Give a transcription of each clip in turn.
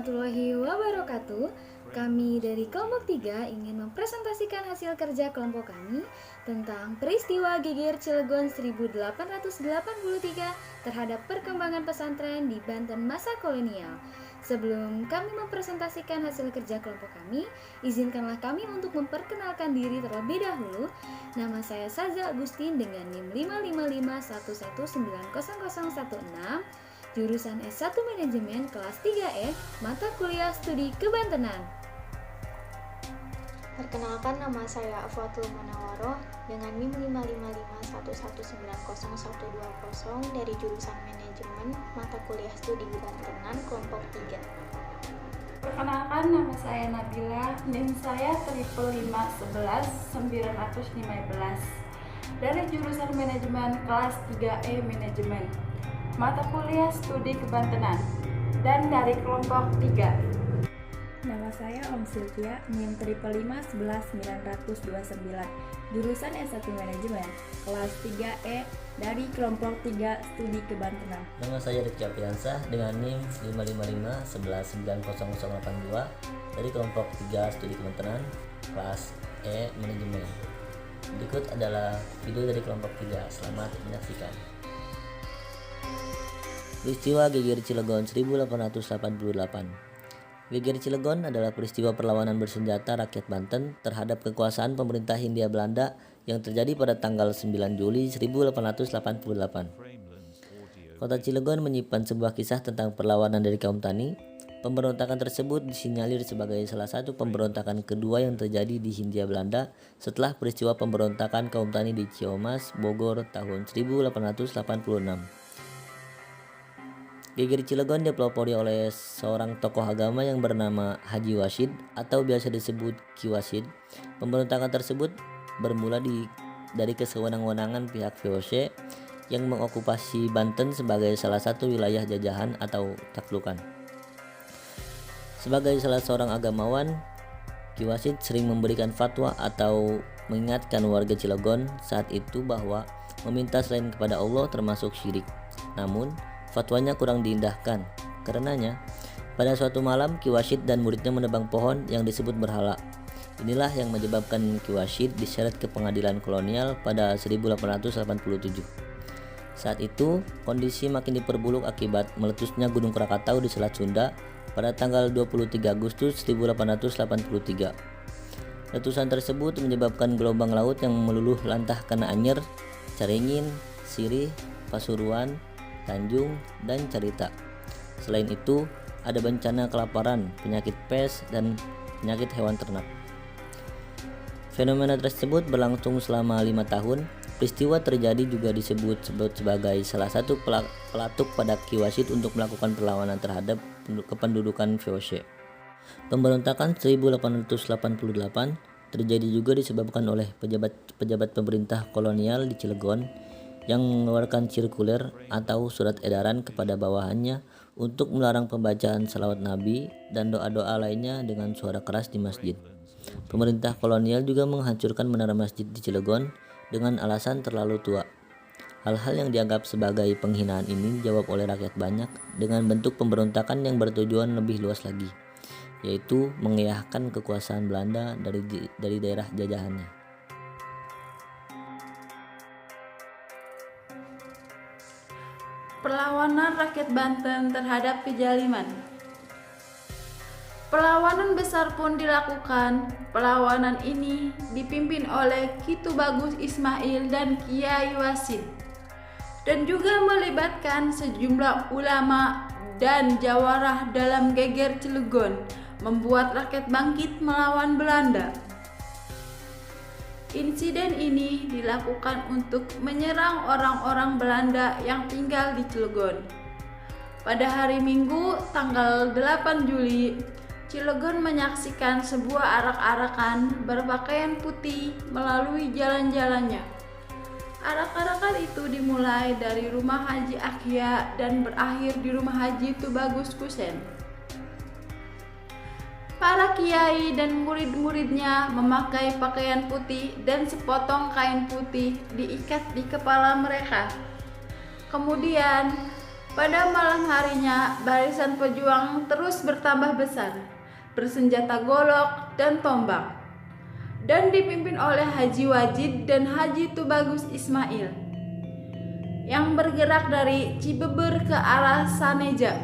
warahmatullahi wabarakatuh. Kami dari kelompok 3 ingin mempresentasikan hasil kerja kelompok kami tentang peristiwa geger Cilegon 1883 terhadap perkembangan pesantren di Banten masa kolonial. Sebelum kami mempresentasikan hasil kerja kelompok kami, izinkanlah kami untuk memperkenalkan diri terlebih dahulu. Nama saya Saza Agustin dengan NIM 55511190016, jurusan S1 Manajemen kelas 3E, mata kuliah studi kebantenan. Perkenalkan, nama saya Afwatul Munawaroh dengan NIM 55511190020 dari jurusan Manajemen mata kuliah studi kebantenan kelompok 3. Perkenalkan, nama saya Nabila, NIM saya 555111915 dari jurusan Manajemen kelas 3E Manajemen mata kuliah studi kebantenan dan dari kelompok 3. Nama saya Om Sylvia, NIM 555111929, jurusan S1 Manajemen, kelas 3E dari kelompok 3 studi kebantenan. Nama saya Rifki Apriansah dengan NIM 55511190082 dari kelompok 3 studi kebantenan, kelas E Manajemen. Berikut adalah video dari kelompok 3, selamat menyaksikan. Peristiwa Geger Cilegon 1888. Geger Cilegon adalah peristiwa perlawanan bersenjata rakyat Banten terhadap kekuasaan pemerintah Hindia Belanda yang terjadi pada tanggal 9 Juli 1888. Kota Cilegon menyimpan sebuah kisah tentang perlawanan dari kaum tani. Pemberontakan tersebut disinyalir sebagai salah satu pemberontakan kedua yang terjadi di Hindia Belanda setelah peristiwa pemberontakan kaum tani di Ciamas, Bogor tahun 1886. Geger Cilegon dipelopori oleh seorang tokoh agama yang bernama Haji Wasid atau biasa disebut Ki Wasid. Pemberontakan tersebut bermula dari kesewenang-wenangan pihak VOC yang mengokupasi Banten sebagai salah satu wilayah jajahan atau taklukan. Sebagai salah seorang agamawan, Ki Wasid sering memberikan fatwa atau mengingatkan warga Cilegon saat itu bahwa meminta selain kepada Allah termasuk syirik. Namun, fatwanya kurang diindahkan. Karenanya, pada suatu malam Ki Wasid dan muridnya menebang pohon yang disebut berhala. Inilah yang menyebabkan Ki Wasid diseret ke pengadilan kolonial pada 1887. Saat itu, kondisi makin diperburuk akibat meletusnya Gunung Krakatau di Selat Sunda pada tanggal 23 Agustus 1883. Letusan tersebut menyebabkan gelombang laut yang meluluh lantahkan Anyer, Caringin, Sirih, Pasuruan, Tanjung, dan Carita. Selain itu, ada bencana kelaparan, penyakit pes, dan penyakit hewan ternak. Fenomena tersebut berlangsung selama 5 tahun. Peristiwa terjadi juga disebut sebagai salah satu pelatuk pada Ki Wasid untuk melakukan perlawanan terhadap kependudukan VOC. Pemberontakan 1888 terjadi juga disebabkan oleh pejabat pemerintah kolonial di Cilegon yang mengeluarkan sirkuler atau surat edaran kepada bawahannya untuk melarang pembacaan salawat Nabi dan doa-doa lainnya dengan suara keras di masjid. Pemerintah kolonial juga menghancurkan menara masjid di Cilegon dengan alasan terlalu tua. Hal-hal yang dianggap sebagai penghinaan ini dijawab oleh rakyat banyak dengan bentuk pemberontakan yang bertujuan lebih luas lagi, yaitu mengiyakan kekuasaan Belanda dari daerah jajahannya. Perlawanan rakyat Banten terhadap kezaliman. Perlawanan besar pun dilakukan. Perlawanan ini dipimpin oleh Ki Tubagus Ismail dan Kiai Wasid, dan juga melibatkan sejumlah ulama dan jawarah dalam geger Cilegon, membuat rakyat bangkit melawan Belanda. Insiden ini dilakukan untuk menyerang orang-orang Belanda yang tinggal di Cilegon. Pada hari Minggu, tanggal 8 Juli, Cilegon menyaksikan sebuah arak-arakan berpakaian putih melalui jalan-jalannya. Arak-arakan itu dimulai dari rumah Haji Akhya dan berakhir di rumah Haji Tubagus Kusen. Para kiai dan murid-muridnya memakai pakaian putih dan sepotong kain putih diikat di kepala mereka. Kemudian Pada malam harinya, barisan pejuang terus bertambah besar, bersenjata golok dan tombak, dan dipimpin oleh Haji Wajid dan Haji Tubagus Ismail yang bergerak dari Cibeber ke arah Saneja.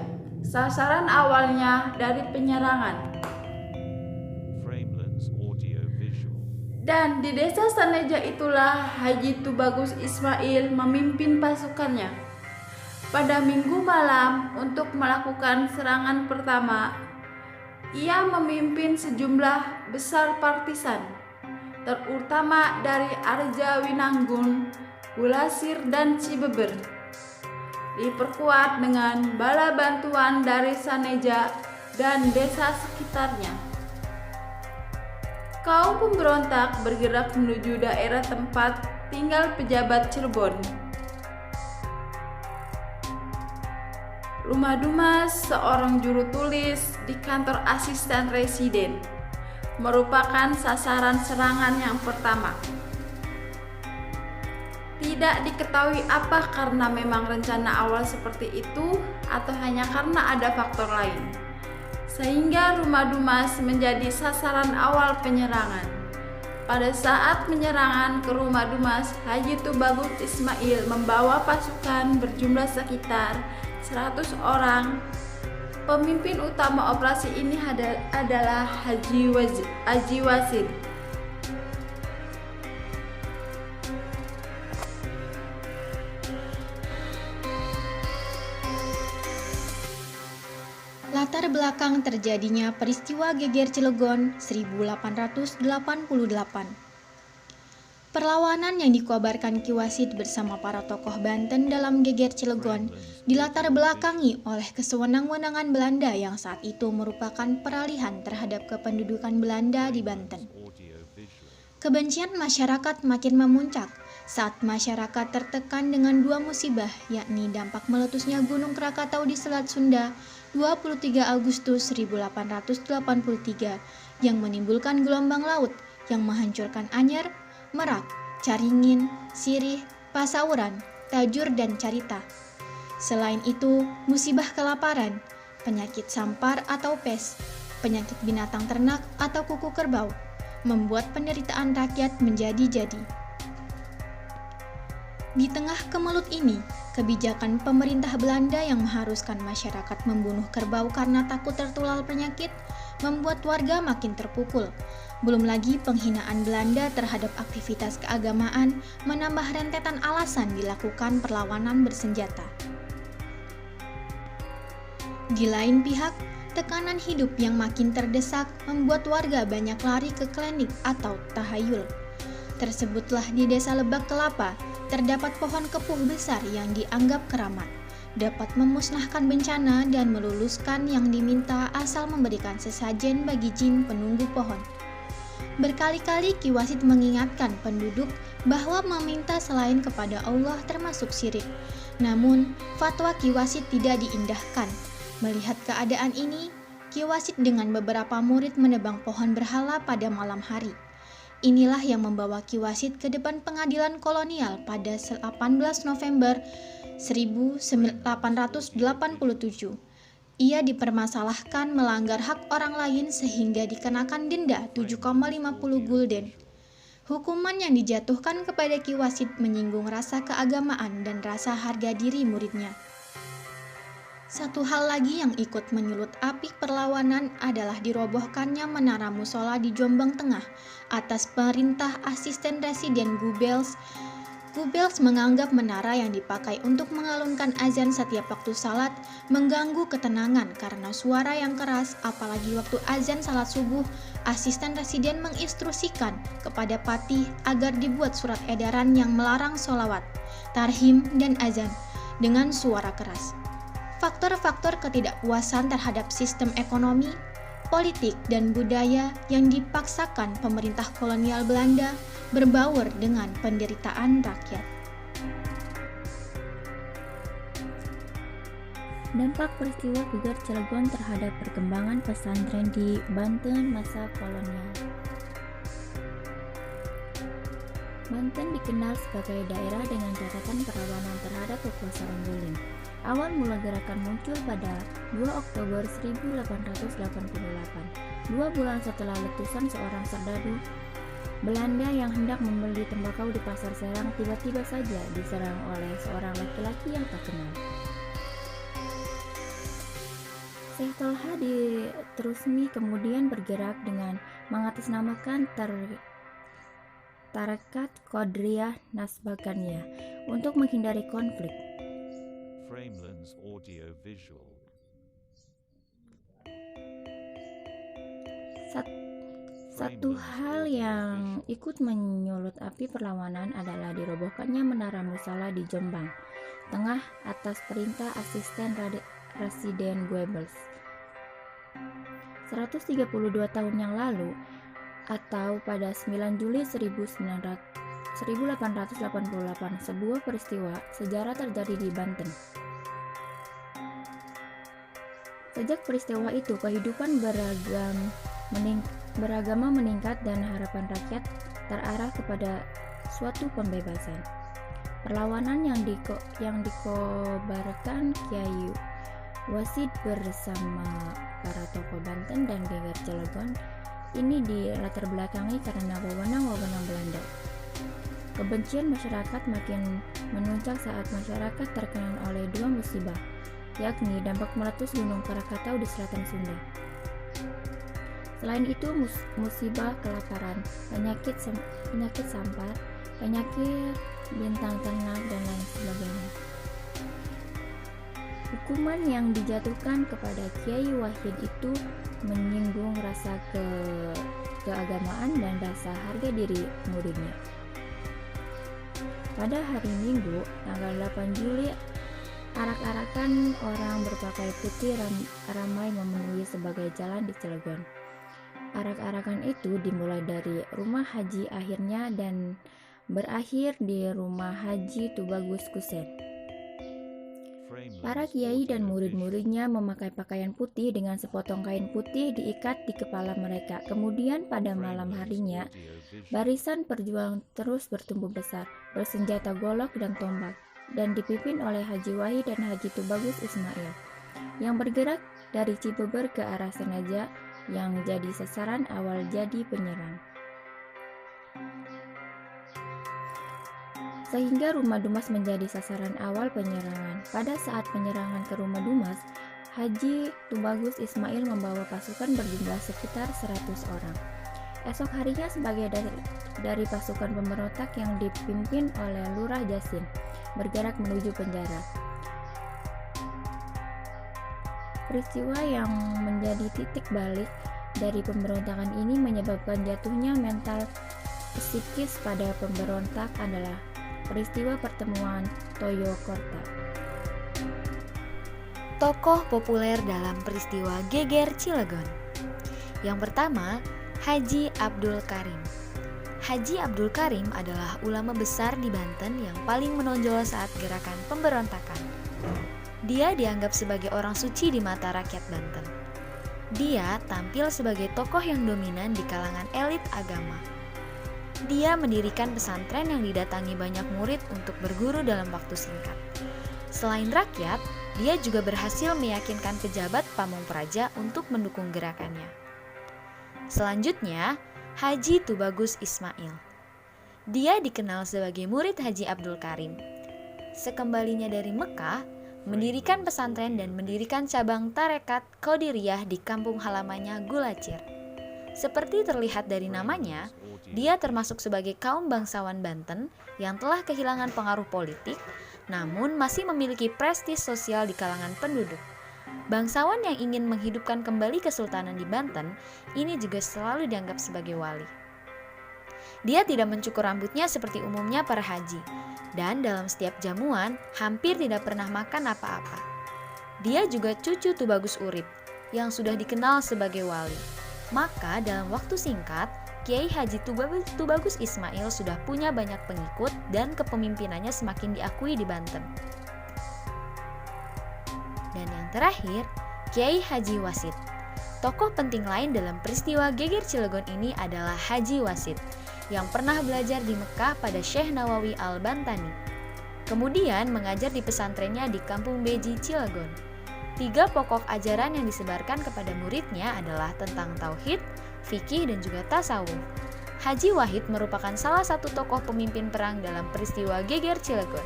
Sasaran awalnya dari penyerangan. Dan di desa Saneja itulah Haji Tubagus Ismail memimpin pasukannya. Pada minggu malam untuk melakukan serangan pertama, ia memimpin sejumlah besar partisan, terutama dari Arja Winanggun, Bulasir, dan Cibeber. Diperkuat dengan bala bantuan dari Saneja dan desa sekitarnya. Kaum pemberontak bergerak menuju daerah tempat tinggal pejabat Cirebon. Rumah Dumas, seorang juru tulis di kantor asisten residen, merupakan sasaran serangan yang pertama. Tidak diketahui apa karena memang rencana awal seperti itu atau hanya karena ada faktor lain, sehingga Rumah Dumas menjadi sasaran awal penyerangan. Pada saat penyerangan ke Rumah Dumas, Haji Tubagus Ismail membawa pasukan berjumlah sekitar 100 orang. Pemimpin utama operasi ini adalah Haji Wasid. Latar belakang terjadinya peristiwa Geger Cilegon 1888. Perlawanan yang dikobarkan Ki Wasid bersama para tokoh Banten dalam Geger Cilegon dilatar belakangi oleh kesewenang-wenangan Belanda yang saat itu merupakan peralihan terhadap kependudukan Belanda di Banten. Kebencian masyarakat makin memuncak saat masyarakat tertekan dengan dua musibah, yakni dampak meletusnya Gunung Krakatau di Selat Sunda 23 Agustus 1883 yang menimbulkan gelombang laut yang menghancurkan Anyer, Merak, Caringin, Sirih, Pasauran, Tajur, dan Carita. Selain itu, musibah kelaparan, penyakit sampar atau pes, penyakit binatang ternak atau kuku kerbau, membuat penderitaan rakyat menjadi-jadi. Di tengah kemelut ini, kebijakan pemerintah Belanda yang mengharuskan masyarakat membunuh kerbau karena takut tertular penyakit membuat warga makin terpukul. Belum lagi penghinaan Belanda terhadap aktivitas keagamaan menambah rentetan alasan dilakukan perlawanan bersenjata. Di lain pihak, tekanan hidup yang makin terdesak membuat warga banyak lari ke klinik atau tahayul. Tersebutlah di desa Lebak Kelapa terdapat pohon kepuh besar yang dianggap keramat, dapat memusnahkan bencana dan meluluskan yang diminta asal memberikan sesajen bagi jin penunggu pohon. Berkali-kali Ki Wasid mengingatkan penduduk bahwa meminta selain kepada Allah termasuk syirik. Namun, fatwa Ki Wasid tidak diindahkan. Melihat keadaan ini, Ki Wasid dengan beberapa murid menebang pohon berhala pada malam hari. Inilah yang membawa Ki Wasid ke depan pengadilan kolonial pada 18 November 1887. Ia dipermasalahkan melanggar hak orang lain sehingga dikenakan denda 7,50 gulden. Hukuman yang dijatuhkan kepada Ki Wasid menyinggung rasa keagamaan dan rasa harga diri muridnya. Satu hal lagi yang ikut menyulut api perlawanan adalah dirobohkannya menara musola di Jombang Tengah atas perintah asisten residen Goebbels. Goebbels menganggap menara yang dipakai untuk mengalunkan azan setiap waktu salat mengganggu ketenangan karena suara yang keras, apalagi waktu azan salat subuh. Asisten residen menginstruksikan kepada Patih agar dibuat surat edaran yang melarang sholawat, tarhim, dan azan dengan suara keras. Faktor-faktor ketidakpuasan terhadap sistem ekonomi, politik, dan budaya yang dipaksakan pemerintah kolonial Belanda berbaur dengan penderitaan rakyat. Dampak peristiwa Geger Cilegon terhadap perkembangan pesantren di Banten masa kolonial. Banten dikenal sebagai daerah dengan catatan perlawanan terhadap kekuasaan Belanda. Awal mula gerakan muncul pada 2 Oktober 1888, 2 bulan setelah letusan seorang serdadu Belanda yang hendak membeli tembakau di pasar Serang tiba-tiba saja diserang oleh seorang laki-laki yang tak kenal. Syekh Tolha di Trusmi kemudian bergerak dengan mengatasnamakan Tarekat Qadiriyah Naqsbandiyah untuk menghindari konflik. Framelens Audio Visual. Satu hal yang ikut menyulut api perlawanan adalah dirobohkannya Menara Musala di Jombang, Tengah atas perintah asisten Residen Goebbels. 132 tahun yang lalu, atau pada 9 Juli 1888, sebuah peristiwa sejarah terjadi di Banten. Sejak peristiwa itu, kehidupan beragama meningkat dan harapan rakyat terarah kepada suatu pembebasan. Perlawanan yang dikobarkan Kiai Wasid bersama para tokoh Banten dan Geger Cilegon ini dilatar belakangi karena wewenang-wewenang Belanda. Kebencian masyarakat makin memuncak saat masyarakat terkena oleh 2 musibah, yakni dampak meletus Gunung Krakatau di selatan Sunda. Selain itu, musibah kelaparan, penyakit sampar, penyakit bintang ternak, dan lain sebagainya. Hukuman yang dijatuhkan kepada Kiai Wahid itu menyinggung rasa keagamaan dan rasa harga diri muridnya. Pada hari Minggu, tanggal 8 Juli, arak-arakan orang berpakaian putih ramai memenuhi sebagai jalan di Cilegon. Arak-arakan itu dimulai dari rumah haji akhirnya dan berakhir di rumah Haji Tubagus Kusen. Para kiai dan murid-muridnya memakai pakaian putih dengan sepotong kain putih diikat di kepala mereka. Kemudian pada malam harinya, barisan perjuangan terus bertumbuh besar, bersenjata golok dan tombak, dan dipimpin oleh Haji Wahid dan Haji Tubagus Ismail, yang bergerak dari Cibeber ke arah Senaja, yang jadi sasaran awal jadi penyerang. Sehingga rumah Dumas menjadi sasaran awal penyerangan. Pada saat penyerangan ke rumah Dumas, Haji Tubagus Ismail membawa pasukan berjumlah sekitar 100 orang. Esok harinya sebagai dari pasukan pemberontak yang dipimpin oleh Lurah Jasin bergerak menuju penjara. Peristiwa yang menjadi titik balik dari pemberontakan ini menyebabkan jatuhnya mental psikis pada pemberontak adalah peristiwa pertemuan Toyokorta. Tokoh populer dalam peristiwa Geger Cilegon. Yang pertama, Haji Abdul Karim. Haji Abdul Karim adalah ulama besar di Banten yang paling menonjol saat gerakan pemberontakan. Dia dianggap sebagai orang suci di mata rakyat Banten. Dia tampil sebagai tokoh yang dominan di kalangan elit agama. Dia mendirikan pesantren yang didatangi banyak murid untuk berguru dalam waktu singkat. Selain rakyat, dia juga berhasil meyakinkan pejabat Pamong Praja untuk mendukung gerakannya. Selanjutnya, Haji Tubagus Ismail. Dia dikenal sebagai murid Haji Abdul Karim. Sekembalinya dari Mekah, mendirikan pesantren dan mendirikan cabang Tarekat Qadiriyah di kampung halamannya Gulacir. Seperti terlihat dari namanya, dia termasuk sebagai kaum bangsawan Banten yang telah kehilangan pengaruh politik, namun masih memiliki prestis sosial di kalangan penduduk. Bangsawan yang ingin menghidupkan kembali kesultanan di Banten, ini juga selalu dianggap sebagai wali. Dia tidak mencukur rambutnya seperti umumnya para haji, dan dalam setiap jamuan hampir tidak pernah makan apa-apa. Dia juga cucu Tubagus Urip, yang sudah dikenal sebagai wali. Maka dalam waktu singkat, Kiai Haji Tubagus Ismail sudah punya banyak pengikut dan kepemimpinannya semakin diakui di Banten. Dan yang terakhir, Kiai Haji Wasid. Tokoh penting lain dalam peristiwa Geger Cilegon ini adalah Haji Wasid. yang pernah belajar di Mekah pada Syekh Nawawi Al-Bantani. Kemudian mengajar di pesantrennya di Kampung Beji, Cilegon. 3 pokok ajaran yang disebarkan kepada muridnya adalah tentang tauhid, fikih, dan juga tasawuf. Haji Wahid merupakan salah satu tokoh pemimpin perang dalam peristiwa Geger Cilegon.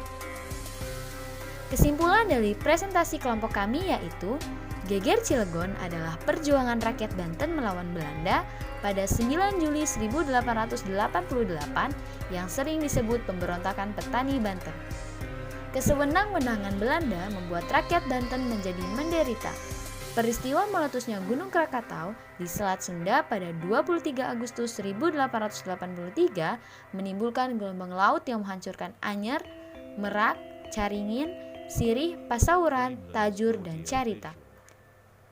Kesimpulan dari presentasi kelompok kami yaitu Geger Cilegon adalah perjuangan rakyat Banten melawan Belanda pada 9 Juli 1888 yang sering disebut pemberontakan petani Banten. Kesewenang-wenangan Belanda membuat rakyat Banten menjadi menderita. Peristiwa meletusnya Gunung Krakatau di Selat Sunda pada 23 Agustus 1883 menimbulkan gelombang laut yang menghancurkan Anyer, Merak, Caringin, Sirih, Pasauran, Tajur, dan Carita.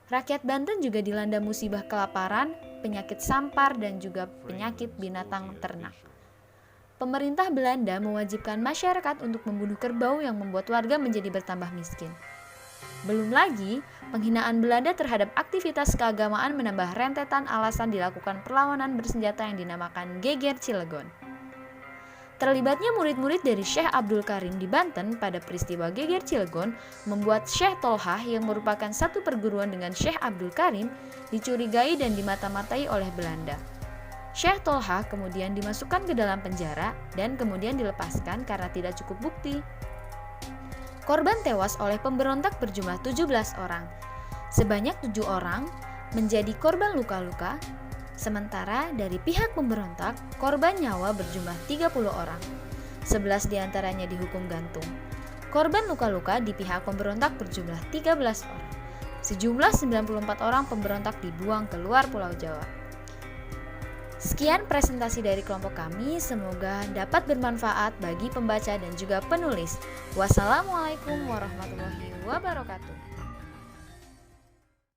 Rakyat Banten juga dilanda musibah kelaparan, penyakit sampar, dan juga penyakit binatang ternak. Pemerintah Belanda mewajibkan masyarakat untuk membunuh kerbau yang membuat warga menjadi bertambah miskin. Belum lagi, penghinaan Belanda terhadap aktivitas keagamaan menambah rentetan alasan dilakukan perlawanan bersenjata yang dinamakan Geger Cilegon. Terlibatnya murid-murid dari Syekh Abdul Karim di Banten pada peristiwa Geger Cilegon membuat Syekh Tolhah yang merupakan satu perguruan dengan Syekh Abdul Karim dicurigai dan dimata-matai oleh Belanda. Syekh Tolhah kemudian dimasukkan ke dalam penjara dan kemudian dilepaskan karena tidak cukup bukti. Korban tewas oleh pemberontak berjumlah 17 orang. Sebanyak 7 orang menjadi korban luka-luka, sementara dari pihak pemberontak, korban nyawa berjumlah 30 orang. 11 diantaranya dihukum gantung. Korban luka-luka di pihak pemberontak berjumlah 13 orang. Sejumlah 94 orang pemberontak dibuang ke luar Pulau Jawa. Sekian presentasi dari kelompok kami, semoga dapat bermanfaat bagi pembaca dan juga penulis. Wassalamualaikum warahmatullahi wabarakatuh.